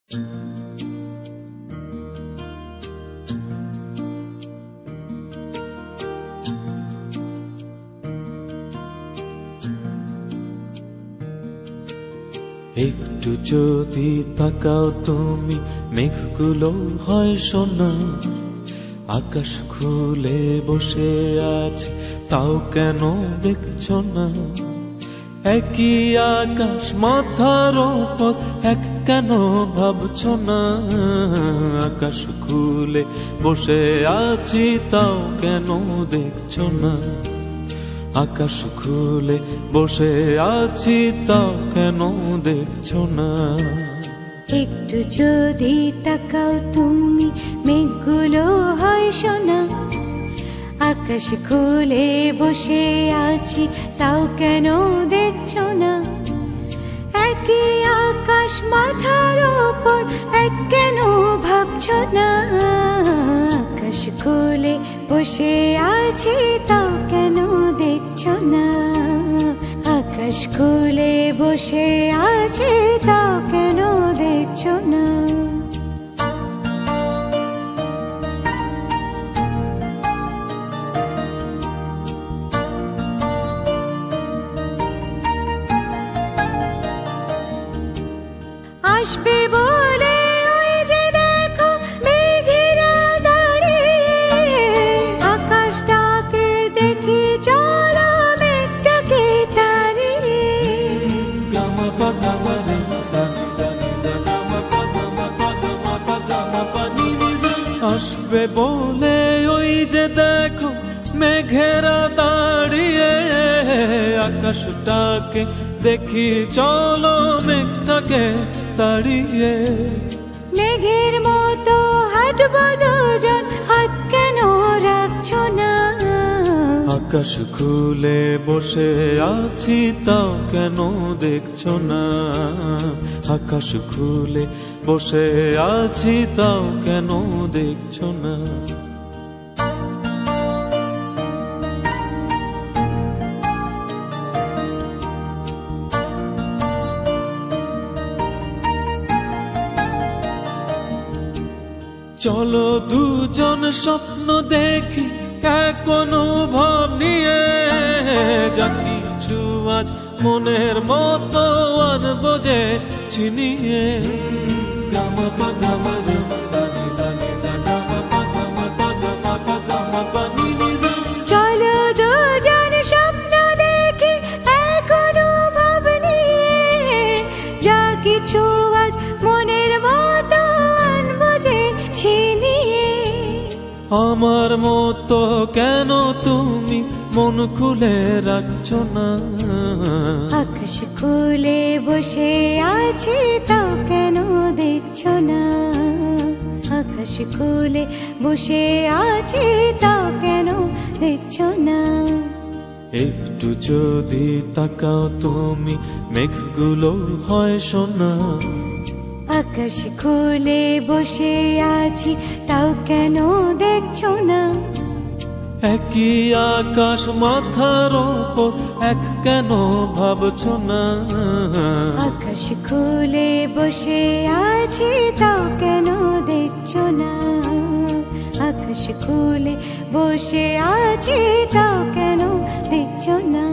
একটু যদি তাকাও তুমি, মেঘগুলো হয় সোনা। আকাশ খুলে বসে আছে, তাও কেন দেখছো না? একই আকাশ মাথার ওপর, এক কেন ভাবছো না? আকাশ খুলে বসে আছি, তাও কেন দেখছো না? আকাশ খুলে বসে আছি, তাও কেন দেখছো না? একটু যদি তাকাও তুমি, মেঘগুলো হয় সোনা। আকাশ খুলে বসে আছি, তাও কেন দেখছো না? একই আকাশ মাথার ওপর, এক কেন ভাবছো না? আকাশ খুলে বসে আছি, তাও কেন দেখছো না? আকাশ খুলে বসে আছে, তাও কেন দেখছো না? আসবে বলে ওই যে দেখো মেঘেরা দাঁড়িয়ে, আকাশটাকে দেখি চলো মেঘটাকে তাড়িয়ে। আসবে বলে ওই যে দেখো মেঘেরা দাঁড়িয়ে, আকাশটাকে দেখি চলো মেঘটাকে তাড়িয়ে। মেঘের মতো হাঁটবো দুজন, হাত কেন রাখছো না? আকাশ খুলে বসে আছি, তাও কেন দেখছো না? আকাশ খুলে বসে আছি, তাও কেন দেখছো না? চলো দুজন স্বপ্ন দেখি এক অনুভব নিয়ে, যা কিছু আজ মনের মতো আনবো যে ছিনিয়ে। চলো দুজন স্বপ্ন দেখি এক অনুভব নিয়ে, যা কিছু আজ মনের মতো আনবো যে ছিনিয়ে। আমার মতো কেন তুমি মন খুলে রাখছো না? আকাশ খুলে বসে আছে, তাও কেন দেখছো না? আকাশ খুলে বসে আছে, তাও কেন দেখছো না? একটু যদি তাকাও তুমি, মেঘগুলো হয় সোনা। আকাশ খুলে বসে আছি, তাও কেন দেখছো না? একই আকাশ মাথার ওপর, এক কেন ভাবছো না? আকাশ খুলে বসে আছি, তাও কেন দেখছো না? আকাশ খুলে বসে আছি, তাও কেন দেখছো না?